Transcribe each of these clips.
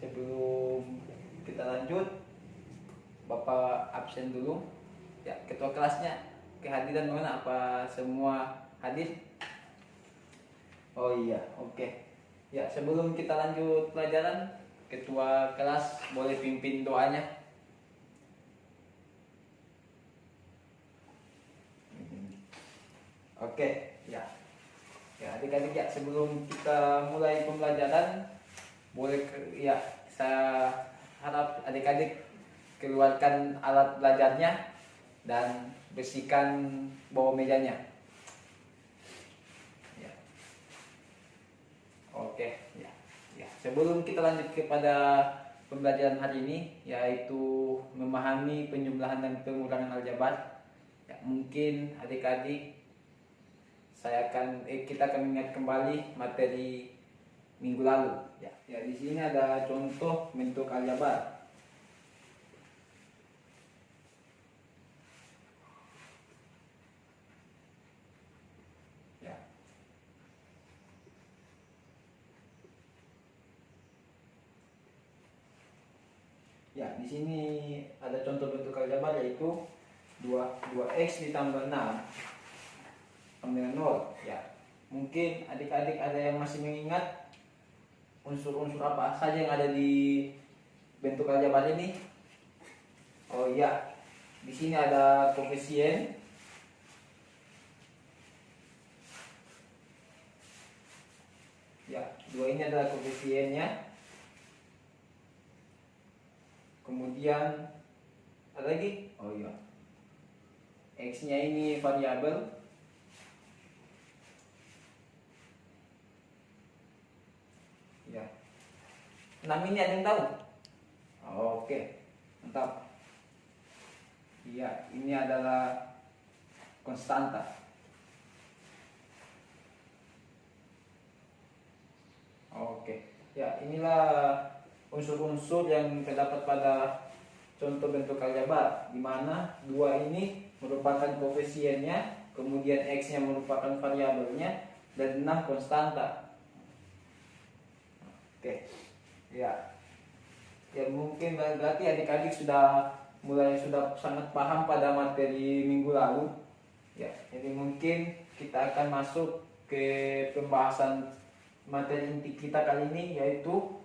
sebelum kita lanjut, Bapak absen dulu. Ya, ketua kelasnya kehadiran mana? Apa semua hadir? Oh iya, oke. Ya, sebelum kita lanjut pelajaran, ketua kelas boleh pimpin doanya. Oke, ya. Ya, adik-adik ya, sebelum kita mulai pembelajaran, ya, saya harap adik-adik keluarkan alat belajarnya dan bersihkan bawah mejanya. Ya. Oke, ya. Ya, sebelum kita lanjut kepada pembelajaran hari ini, yaitu memahami penjumlahan dan pengurangan aljabar. Ya, mungkin adik-adik kita akan mengingat kembali materi minggu lalu. Ya, di sini ada contoh bentuk aljabar. Ya, di sini ada contoh bentuk aljabar, yaitu 2x ditambah 6 sama dengan 0. Ya, mungkin adik-adik ada yang masih mengingat unsur-unsur apa saja yang ada di bentuk aljabar ini? Oh iya, di sini ada koefisien, ya, 2 ini adalah koefisiennya. Kemudian ada lagi, oh iya, x-nya ini variabel. Ya, 6 ini ada yang tahu? Oke, mantap. Iya, ini adalah konstanta. Oke, ya, inilah unsur-unsur yang terdapat pada contoh bentuk aljabar, di mana 2 ini merupakan koefisiennya, kemudian x-nya merupakan variabelnya, dan 6 konstanta. Oke, ya, ya mungkin berarti adik-adik sudah sangat paham pada materi minggu lalu. Ya, jadi mungkin kita akan masuk ke pembahasan materi inti kita kali ini, yaitu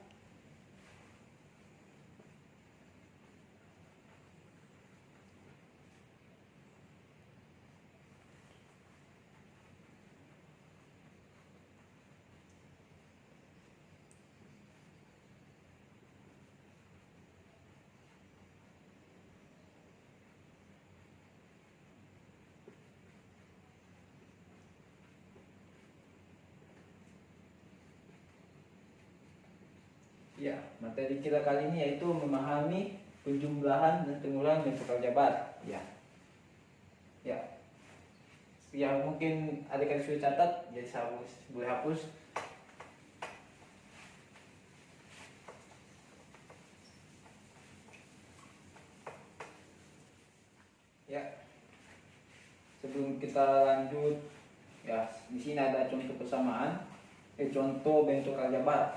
ya, materi kita kali ini yaitu memahami penjumlahan dan pengurangan bentuk aljabar. Ya. Ya. Ya, mungkin adik-adik sudah catat, jadi saya boleh hapus. Ya. Sebelum kita lanjut, ya, di sini ada contoh persamaan, contoh bentuk aljabar.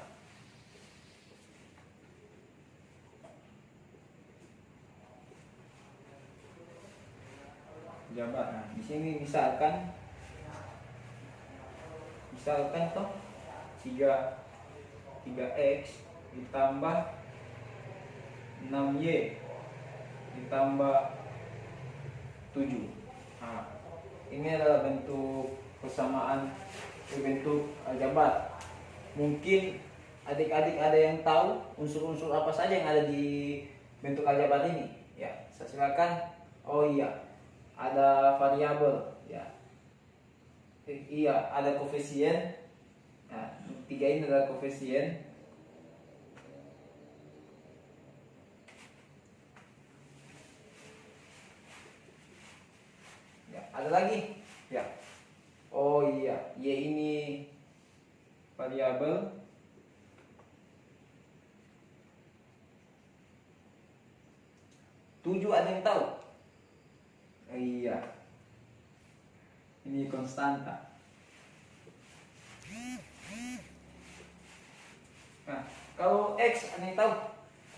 Nah, di sini misalkan toh 3x ditambah 6y ditambah 7. Nah, ini adalah bentuk persamaan, bentuk aljabar. Mungkin adik-adik ada yang tahu unsur-unsur apa saja yang ada di bentuk aljabar ini? Ya, saya silakan. Oh iya, ada variabel, ya. Iya, ada koefisien. Nah, 3 ini adalah koefisien. Ya, ada lagi, ya. Oh iya, y ini variabel. Tujuh ada yang tahu? Iya, ini konstanta. Nah, Kalau X ada yang tahu?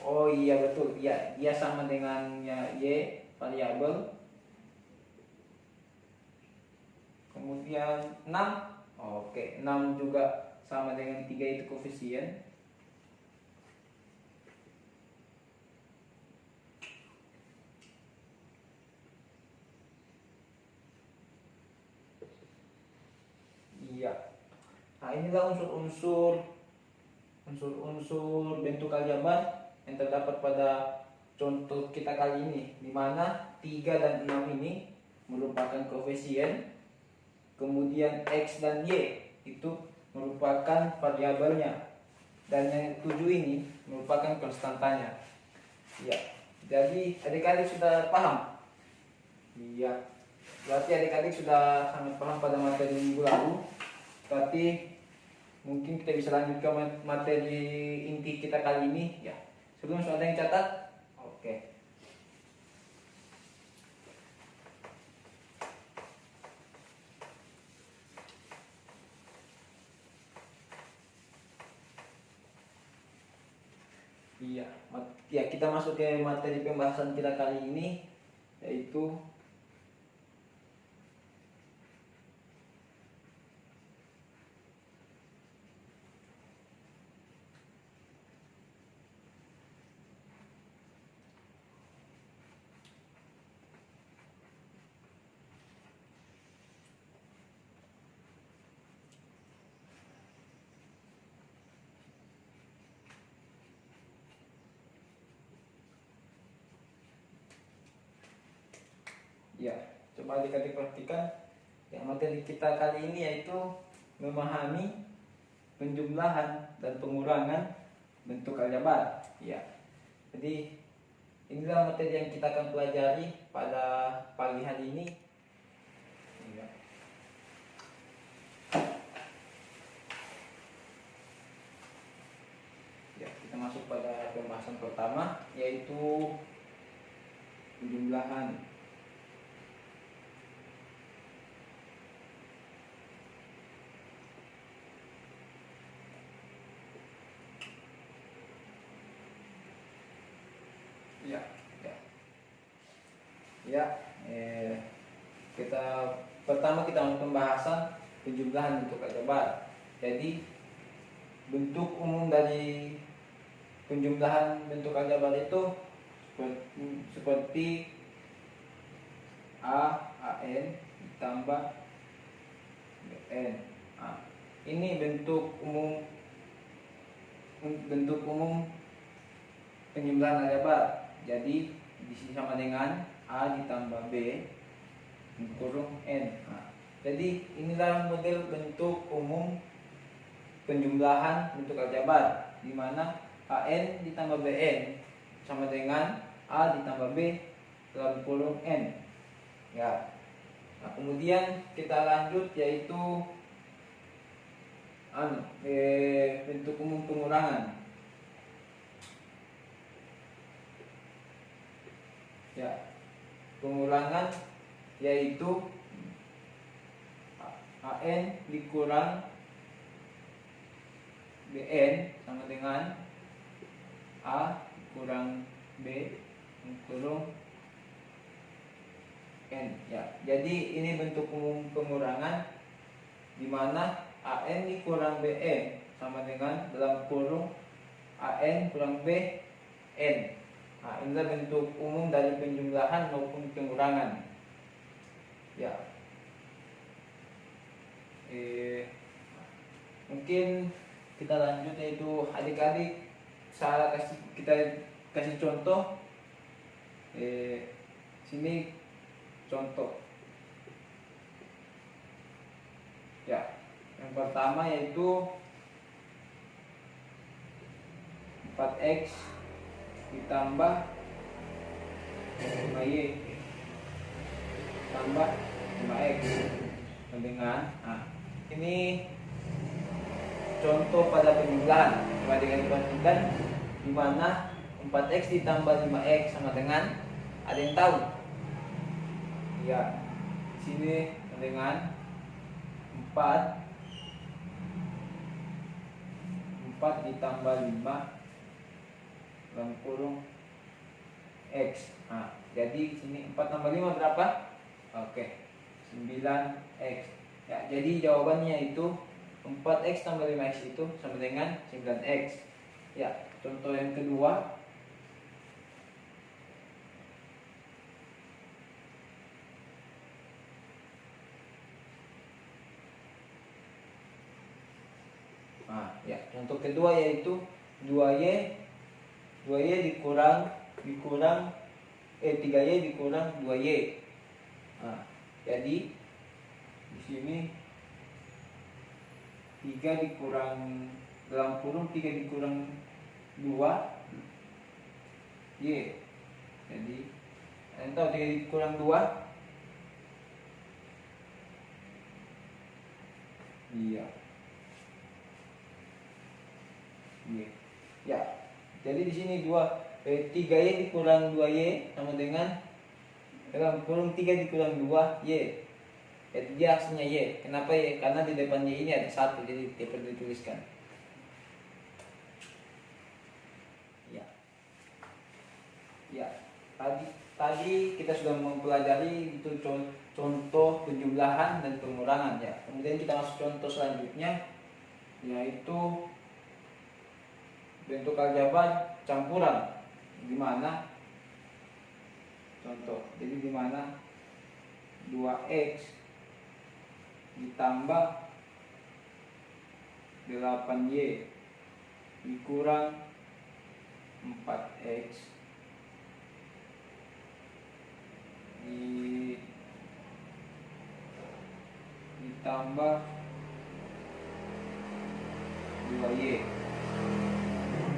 Oh iya betul, ya dia sama dengan Y variabel. Kemudian 6, oke 6 juga sama dengan 3 itu koefisien. Iya. Nah inilah unsur-unsur bentuk aljabar yang terdapat pada contoh kita kali ini, di mana 3 dan 6 ini merupakan koefisien, kemudian X dan Y itu merupakan variabelnya, dan yang 7 ini merupakan konstantanya. Ya, jadi adik-adik sudah paham? Iya, berarti adik-adik sudah sangat paham pada materi minggu lalu. Tapi mungkin kita bisa lanjut ke materi inti kita kali ini ya. Sebelum ada yang catat? Oke. Iya, ya kita masuk ke materi pembahasan kita kali ini, yaitu ya, coba adik-adik perhatikan ya, materi kita kali ini yaitu memahami penjumlahan dan pengurangan bentuk aljabar. Ya. Jadi inilah materi yang kita akan pelajari pada pagi hari ini. Ya. Ya, kita masuk pada pembahasan pertama, yaitu penjumlahan. Ya, kita pertama kita mau pembahasan penjumlahan bentuk aljabar. Jadi bentuk umum dari penjumlahan bentuk aljabar itu seperti AN ditambah BN. Nah, ini bentuk umum penjumlahan aljabar. Jadi di sini sama dengan A ditambah B kurung N. Nah, jadi inilah model bentuk umum penjumlahan bentuk aljabar, di mana AN ditambah BN sama dengan A ditambah B dalam kurung N. Ya. Nah, kemudian kita lanjut yaitu bentuk umum pengurangan. Ya, pengurangan yaitu AN dikurang BN sama dengan A kurang B kurung N. Ya, jadi ini bentuk umum pengurangan, di mana AN dikurang BN sama dengan dalam kurung AN kurang BN. Nah, inilah bentuk umum dari penjumlahan maupun pengurangan. Ya. Mungkin kita lanjut, yaitu adik-adik kita kasih contoh. Sini contoh. Ya. Yang pertama yaitu 4x ditambah 5y tambah 5x dengan ini contoh pada penjumlahan. Coba diperhatikan, di mana 4x ditambah 5x sama dengan, ada yang tahu? Ya, di sini dengan 4 4 ditambah 5 dalam kurung X. Nah, jadi sini 4 tambah 5 berapa? Oke, 9X. Ya, jadi jawabannya itu 4X tambah 5X itu sama dengan 9X. Ya, contoh yang kedua. Nah, ya, contoh kedua yaitu 2Y 3Y dikurang 2Y. Nah, jadi di sini 3 dikurang dalam kurung 3 dikurang 2Y. Jadi tahu 3 dikurang 2? Iya. Iya. Ya. Jadi di sini 3Y dikurang 2Y sama dengan dalam kurung 3 dikurang 2Y. Jadi dia hasilnya Y. Kenapa Y? Karena di depan Y ini ada 1, jadi dia perlu dituliskan. Ya. Ya. Tadi kita sudah mempelajari itu contoh penjumlahan dan pengurangan ya. Kemudian kita masuk contoh selanjutnya, yaitu bentuk aljabar campuran. Di mana contoh, jadi di mana 2X ditambah 8Y dikurang 4X ditambah 2Y.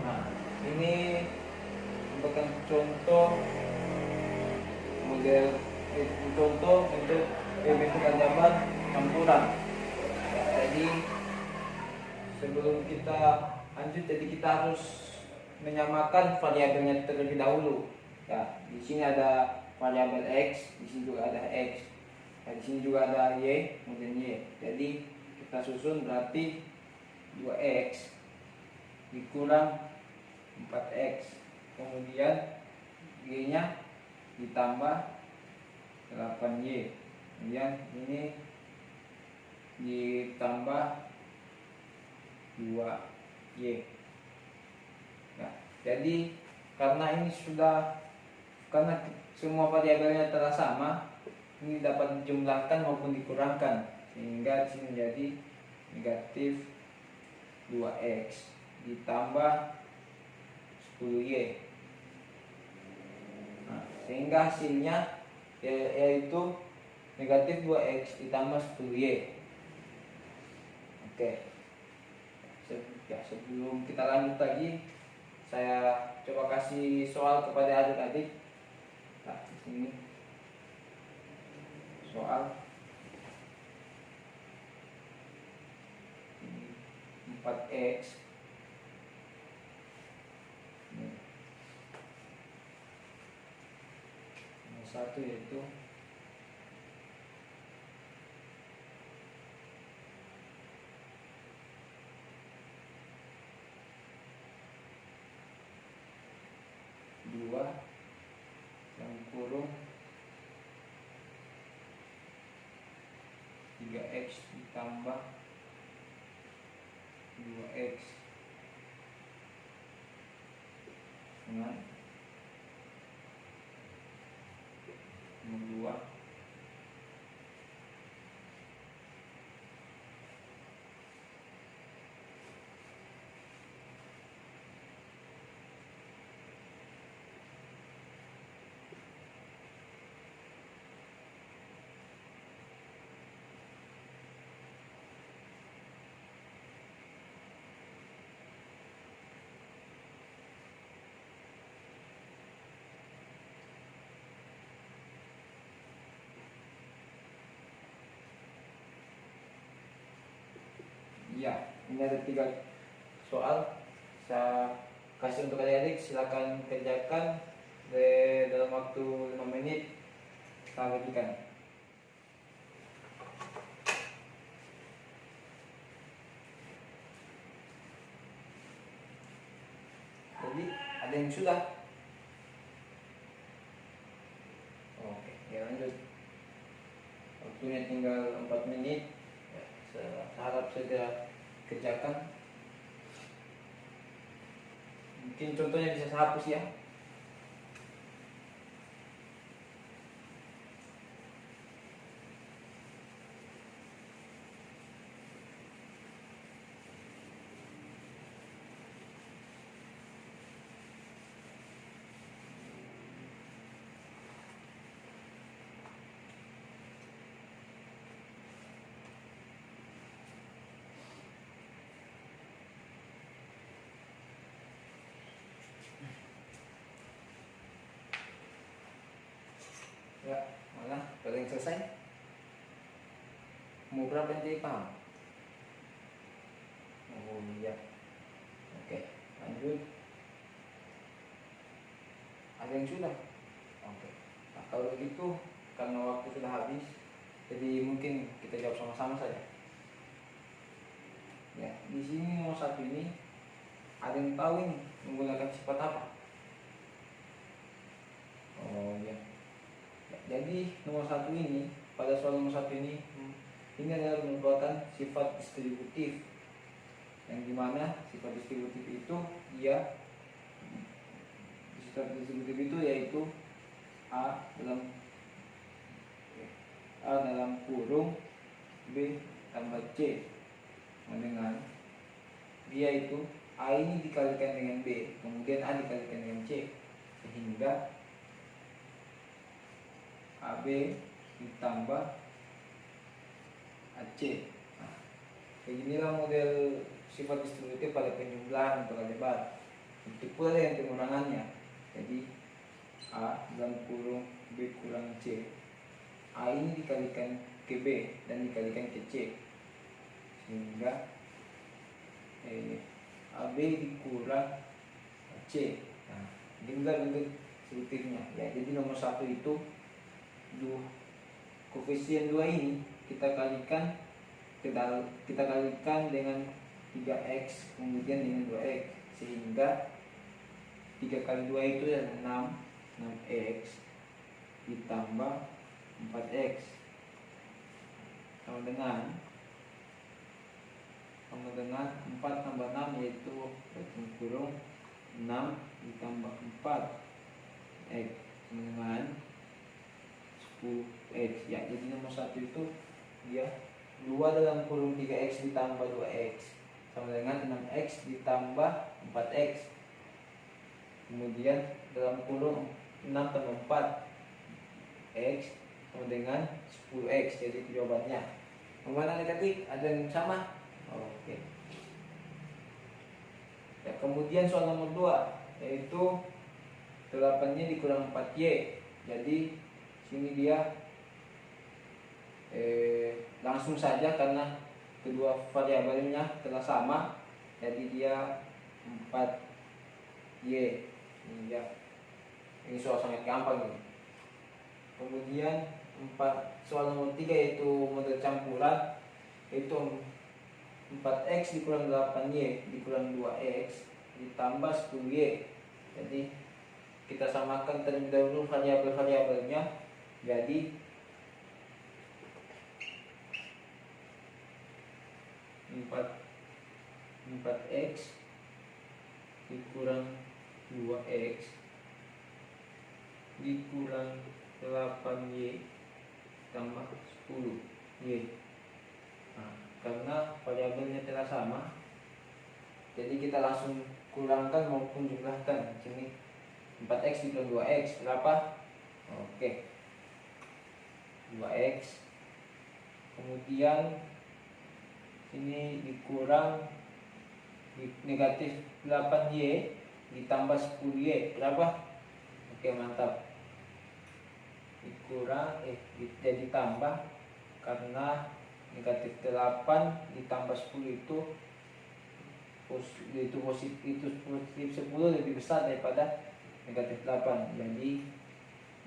Nah, ini merupakan contoh model contoh untuk bentuk aljabar campuran. Jadi sebelum kita lanjut, jadi kita harus menyamakan variabelnya terlebih dahulu. Ya, di sini ada variabel X, di sini juga ada X. Ya, di sini juga ada Y, kemudian Y. Jadi kita susun berarti 2X dikurang 4X, kemudian Y-nya ditambah 8Y, kemudian ini ditambah 2Y. Nah, jadi karena semua variabelnya telah sama, ini dapat dijumlahkan maupun dikurangkan, sehingga di sini menjadi negatif 2X ditambah 10Y. Nah, sehingga hasilnya yaitu negatif 2X ditambah 10Y. Oke. Ya, sebelum kita lanjut lagi, saya coba kasih soal kepada adik-adik. Nah, di sini soal 4X satu yaitu dua yang kurung 3X ditambah 2X dengan 2. Ya, ini ada 3 soal. Saya kasih untuk adik-adik, silakan kerjakan dalam waktu 5 menit. Kita bagikan. Jadi ada yang sudah. Oke, ya lanjut. Waktunya tinggal 4 menit. Ya, saya harap segera kerjakan. Mungkin contohnya bisa saya hapus ya. Ya, mana? Ada yang selesai? Mau berapa yang jadi paham? Oh iya. Oke, lanjut. Ada yang sudah? Oke. Nah, kalau begitu karena waktu sudah habis, jadi mungkin kita jawab sama-sama saja. Ya, di sini nomor 1 ini ada yang tahu ini menggunakan sifat apa? Oh iya. Ya, jadi nomor 1 ini, pada soal nomor 1 ini adalah merupakan sifat distributif, yang dimana sifat distributif itu sifat distributif itu yaitu A dalam kurung B tambah C, dengan dia itu A ini dikalikan dengan B, kemudian A dikalikan dengan C, sehingga AB ditambah AC. Nah, beginilah model sifat distributif pada penjumlahan atau aljabar. Begitu pula yang pengurangannya. Jadi A dalam kurung B kurang C, A ini dikalikan ke B dan dikalikan ke C, sehingga AB dikurang C. Nah, inilah bentuk distributifnya ya. Jadi nomor 1 itu koefisien 2 ini kita kalikan dengan 3x kemudian dengan 2x, sehingga 3 kali 2 itu adalah 6x ditambah 4x sama dengan 4 tambah 6 yaitu kurung 6 ditambah 4x dengan 10x ya. Jadi nomor 1 itu dia 2 dalam kurung 3x ditambah 2x sama dengan 6x ditambah 4x, kemudian dalam kurung 6 tambah 4x sama dengan 10x. Jadi jawabannya mana negatif, ada yang sama. Oke. Ya, kemudian soal nomor 2 yaitu 8-nya dikurang 4y. Jadi sini dia langsung saja karena kedua variabelnya telah sama, jadi dia 4y. Ini ya. Ini soal sangat gampang ini. Kemudian soal nomor 3 yaitu model campuran, yaitu 4x dikurang 8y dikurang 2x ditambah 10y. Jadi kita samakan terlebih dahulu variabel-variabelnya. Jadi 4x dikurang 2x dikurang 8y tambah 10y. Nah, karena variabelnya telah sama, jadi kita langsung kurangkan maupun jumlahkan. Sini 4x dikurang 2x berapa? Oke, 2x. Kemudian ini dikurang negatif 8y ditambah 10y berapa? Oke, mantap. Dikurang jadi tambah, karena negatif 8 ditambah 10 itu positif 10 lebih besar daripada negatif 8, jadi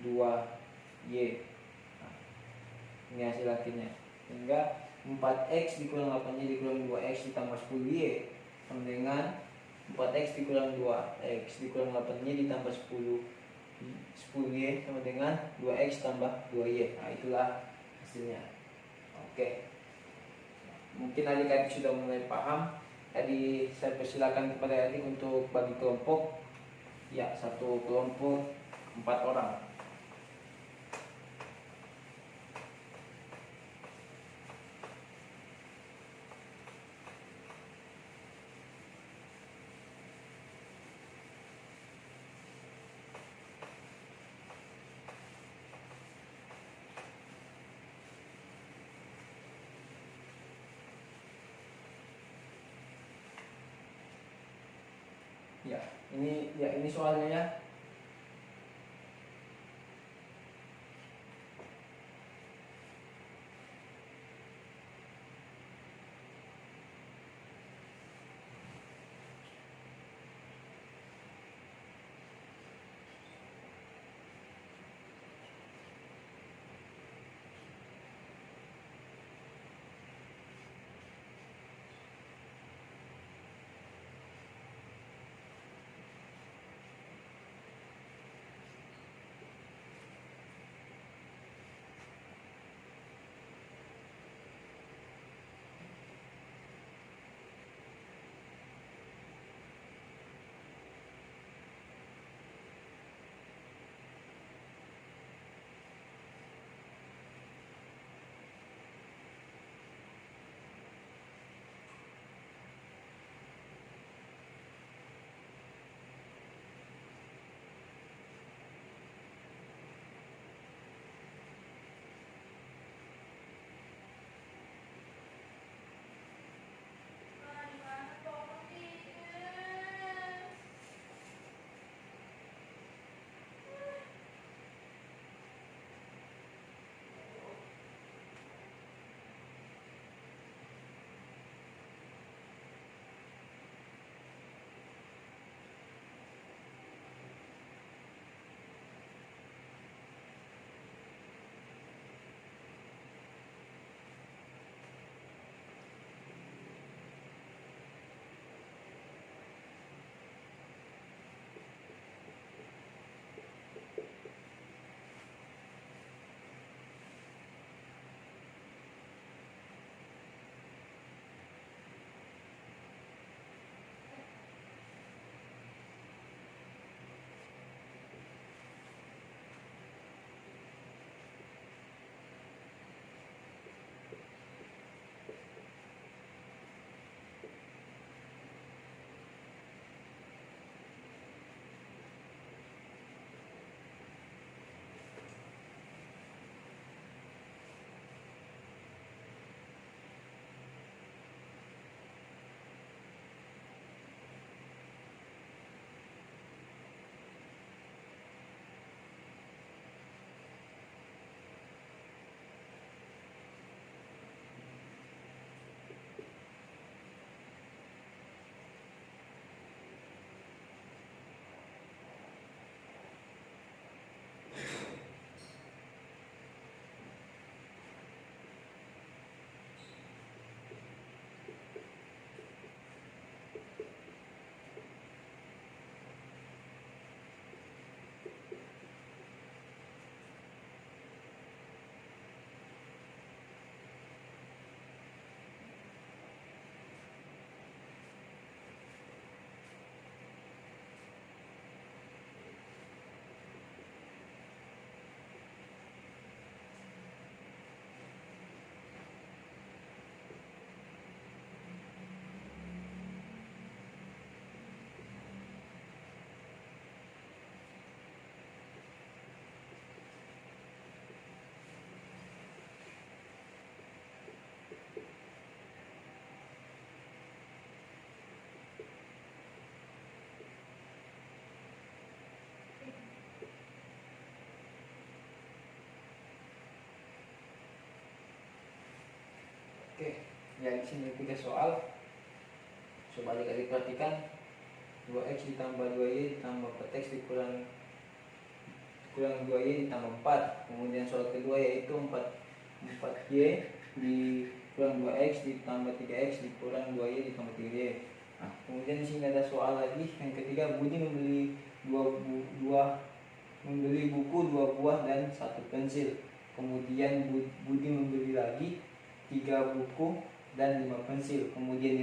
2y. Nah, ini hasil akhirnya, sehingga 4x dikurang 8y dikurang 2x ditambah 10y sama dengan 4x dikurang 2x dikurang 8y ditambah 10y sama dengan 2x tambah 2y. Nah, itulah hasilnya. Oke, mungkin adik-adik sudah mulai paham. Jadi saya persilakan kepada adik untuk bagi kelompok. Ya, satu kelompok 4 orang. Ya, ini soalnya ya. Oke, ya di sini 3 soal. Coba adik-adik perhatikan. 2x ditambah 2y ditambah 4x dikurang 2y ditambah 4. Kemudian soal kedua yaitu 4y dikurang 2x ditambah 3x dikurang 2y ditambah 3y. Nah, kemudian di sini ada soal lagi yang ketiga, Budi membeli membeli buku 2 buah dan 1 pensil. Kemudian Budi membeli lagi 3 buku dan 5 pensil. Kemudian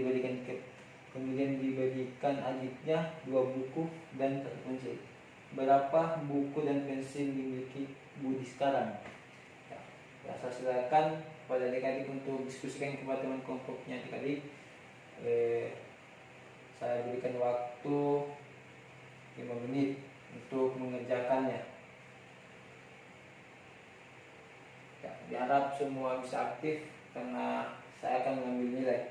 diberikan adiknya 2 buku dan 1 pensil. Berapa buku dan pensil dimiliki Budi sekarang? Ya, saya silakan pada adik-adik untuk diskusikan kepada teman kelompoknya adik-adik. Saya berikan waktu 5 menit untuk mengerjakannya. Ya, diharap semua bisa aktif karena saya akan mengambil nilai.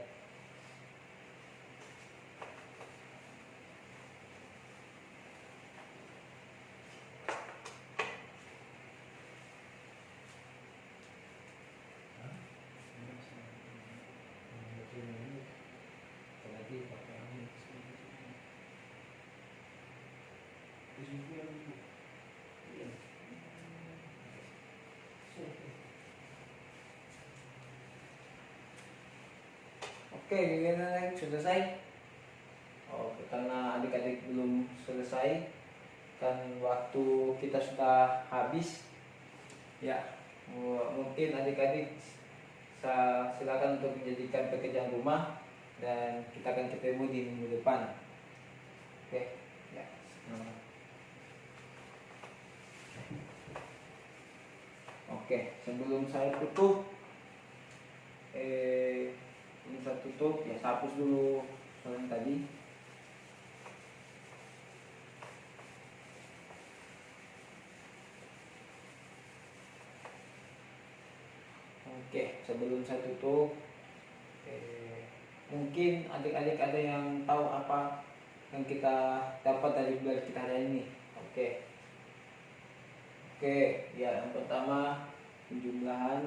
Oke, gimana sudah selesai? Oke, karena adik-adik belum selesai, kan waktu kita sudah habis. Ya, mungkin adik-adik silakan untuk menjadikan pekerjaan rumah dan kita akan ketemu di minggu depan. Oke, ya. Oke, sebelum saya tutup, ini saya tutup ya, saya hapus dulu soal yang tadi. Oke, sebelum saya tutup, mungkin adik-adik ada yang tahu apa yang kita dapat dari belajar kita hari ini. Oke, ya, yang pertama penjumlahan.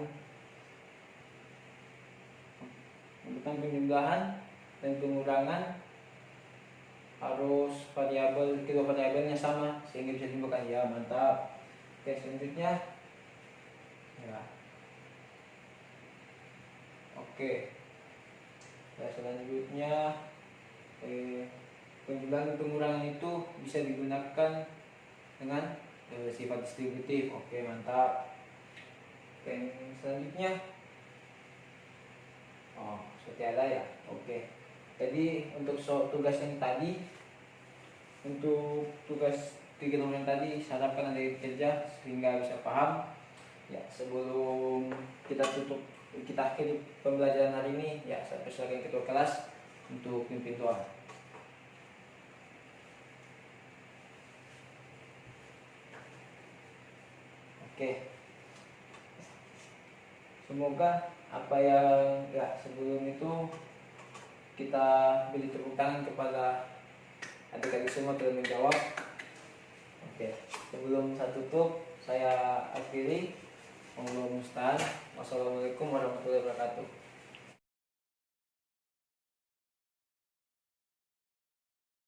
Tentang penjumlahan dan pengurangan harus kedua variabelnya sama sehingga bisa ditemukan. Ya, mantap. Oke, selanjutnya ya. Oke, selanjutnya penjumlahan dan pengurangan itu bisa digunakan dengan sifat distributif. Oke, mantap. Oke, selanjutnya seperti ada ya. Oke, jadi untuk tugas yang tadi, untuk tugas 3 nomor yang tadi, saya harapkan ada kerja sehingga bisa paham. Ya, sebelum kita akhiri pembelajaran hari ini, ya saya persilakan ketua kelas untuk pimpin doa. Oke, semoga apa yang sebelum itu kita beri tepuk tangan kepada adik-adik semua telah menjawab. Oke, sebelum saya tutup, saya akhiri. Wassalamualaikum warahmatullahi wabarakatuh.